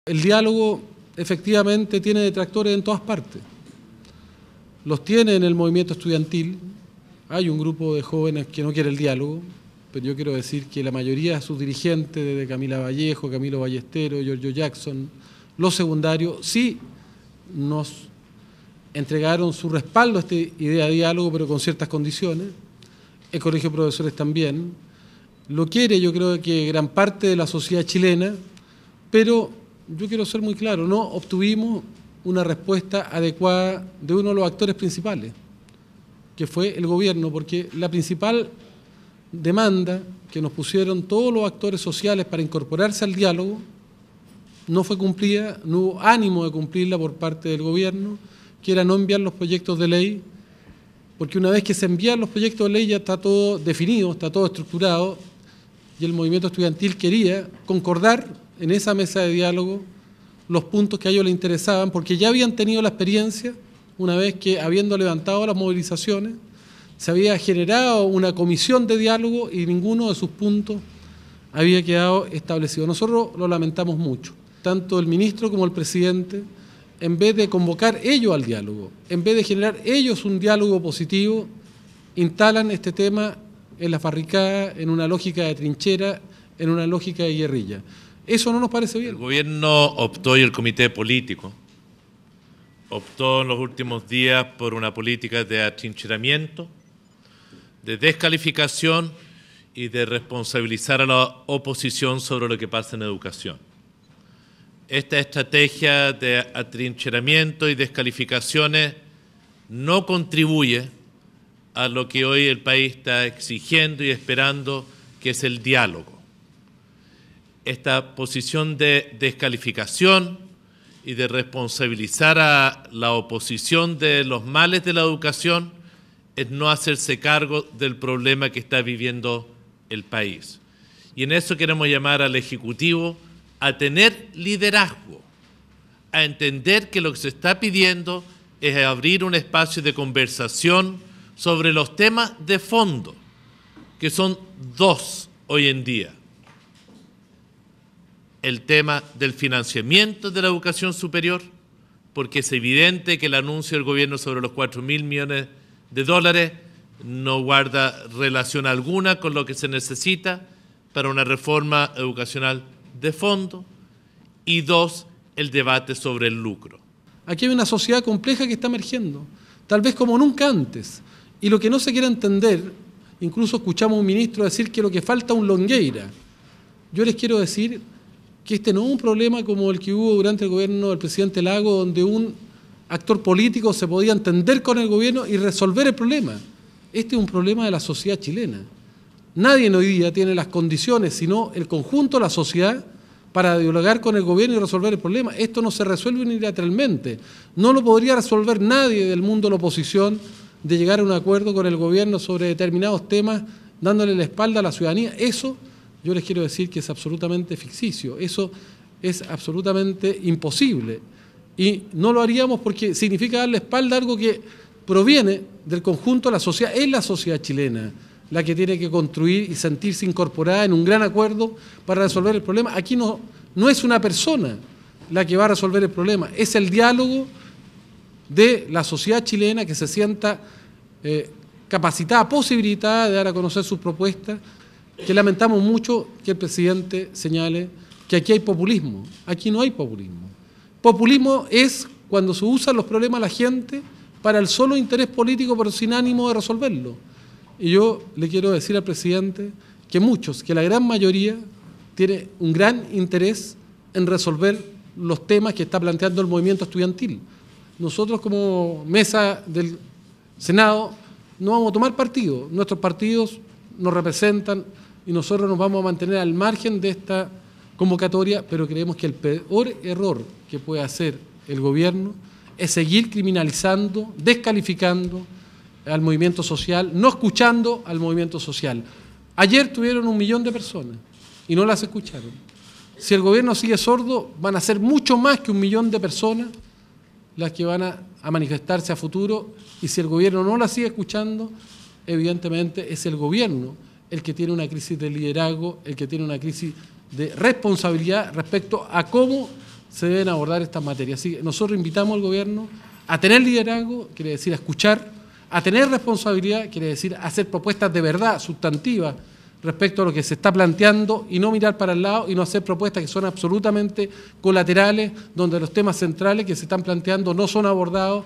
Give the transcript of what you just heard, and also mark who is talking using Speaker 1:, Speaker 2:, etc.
Speaker 1: El diálogo efectivamente tiene detractores en todas partes. Los tiene en el movimiento estudiantil. Hay un grupo de jóvenes que no quiere el diálogo, pero yo quiero decir que la mayoría de sus dirigentes, desde Camila Vallejo, Camilo Ballestero, Giorgio Jackson, los secundarios, sí nos entregaron su respaldo a esta idea de diálogo, pero con ciertas condiciones. El Colegio de Profesores también. Lo quiere, yo creo que gran parte de la sociedad chilena, pero yo quiero ser muy claro, no obtuvimos una respuesta adecuada de uno de los actores principales, que fue el gobierno, porque la principal demanda que nos pusieron todos los actores sociales para incorporarse al diálogo no fue cumplida, no hubo ánimo de cumplirla por parte del gobierno, que era no enviar los proyectos de ley, porque una vez que se envían los proyectos de ley ya está todo definido, está todo estructurado, y el movimiento estudiantil quería concordar en esa mesa de diálogo los puntos que a ellos les interesaban, porque ya habían tenido la experiencia, una vez que habiendo levantado las movilizaciones, se había generado una comisión de diálogo y ninguno de sus puntos había quedado establecido. Nosotros lo lamentamos mucho, tanto el ministro como el presidente, en vez de convocar ellos al diálogo, en vez de generar ellos un diálogo positivo, instalan este tema en la barricada, en una lógica de trinchera, en una lógica de guerrilla. Eso no nos parece bien.
Speaker 2: El gobierno optó y el comité político optó en los últimos días por una política de atrincheramiento, de descalificación y de responsabilizar a la oposición sobre lo que pasa en educación. Esta estrategia de atrincheramiento y descalificaciones no contribuye a lo que hoy el país está exigiendo y esperando, que es el diálogo. Esta posición de descalificación y de responsabilizar a la oposición de los males de la educación es no hacerse cargo del problema que está viviendo el país. Y en eso queremos llamar al Ejecutivo a tener liderazgo, a entender que lo que se está pidiendo es abrir un espacio de conversación sobre los temas de fondo, que son dos hoy en día. El tema del financiamiento de la educación superior, porque es evidente que el anuncio del gobierno sobre los 4.000 millones de dólares no guarda relación alguna con lo que se necesita para una reforma educacional de fondo. Y dos, el debate sobre el lucro.
Speaker 1: Aquí hay una sociedad compleja que está emergiendo, tal vez como nunca antes. Y lo que no se quiere entender, incluso escuchamos a un ministro decir que lo que falta es un Longueira. Yo les quiero decir que este no es un problema como el que hubo durante el gobierno del presidente Lagos, donde un actor político se podía entender con el gobierno y resolver el problema. Este es un problema de la sociedad chilena. Nadie hoy día tiene las condiciones, sino el conjunto de la sociedad, para dialogar con el gobierno y resolver el problema. Esto no se resuelve unilateralmente. No lo podría resolver nadie del mundo de la oposición de llegar a un acuerdo con el gobierno sobre determinados temas, dándole la espalda a la ciudadanía. Eso yo les quiero decir que es absolutamente ficticio, eso es absolutamente imposible. Y no lo haríamos porque significa darle espalda a algo que proviene del conjunto de la sociedad. Es la sociedad chilena la que tiene que construir y sentirse incorporada en un gran acuerdo para resolver el problema. Aquí no es una persona la que va a resolver el problema, es el diálogo de la sociedad chilena que se sienta capacitada, posibilitada de dar a conocer sus propuestas, que lamentamos mucho que el presidente señale que aquí hay populismo. Aquí no hay populismo. Populismo es cuando se usan los problemas de la gente para el solo interés político, pero sin ánimo de resolverlo. Y yo le quiero decir al presidente que la gran mayoría, tiene un gran interés en resolver los temas que está planteando el movimiento estudiantil. Nosotros como mesa del Senado no vamos a tomar partido, nuestros partidos nos representan y nosotros nos vamos a mantener al margen de esta convocatoria, pero creemos que el peor error que puede hacer el gobierno es seguir criminalizando, descalificando al movimiento social, no escuchando al movimiento social. Ayer tuvieron 1 millón de personas y no las escucharon. Si el gobierno sigue sordo, van a ser mucho más que 1 millón de personas las que van a manifestarse a futuro, y si el gobierno no la sigue escuchando, evidentemente es el gobierno el que tiene una crisis de liderazgo, el que tiene una crisis de responsabilidad respecto a cómo se deben abordar estas materias. Así que nosotros invitamos al gobierno a tener liderazgo, quiere decir a escuchar, a tener responsabilidad, quiere decir a hacer propuestas de verdad, sustantivas, respecto a lo que se está planteando y no mirar para el lado y no hacer propuestas que son absolutamente colaterales, donde los temas centrales que se están planteando no son abordados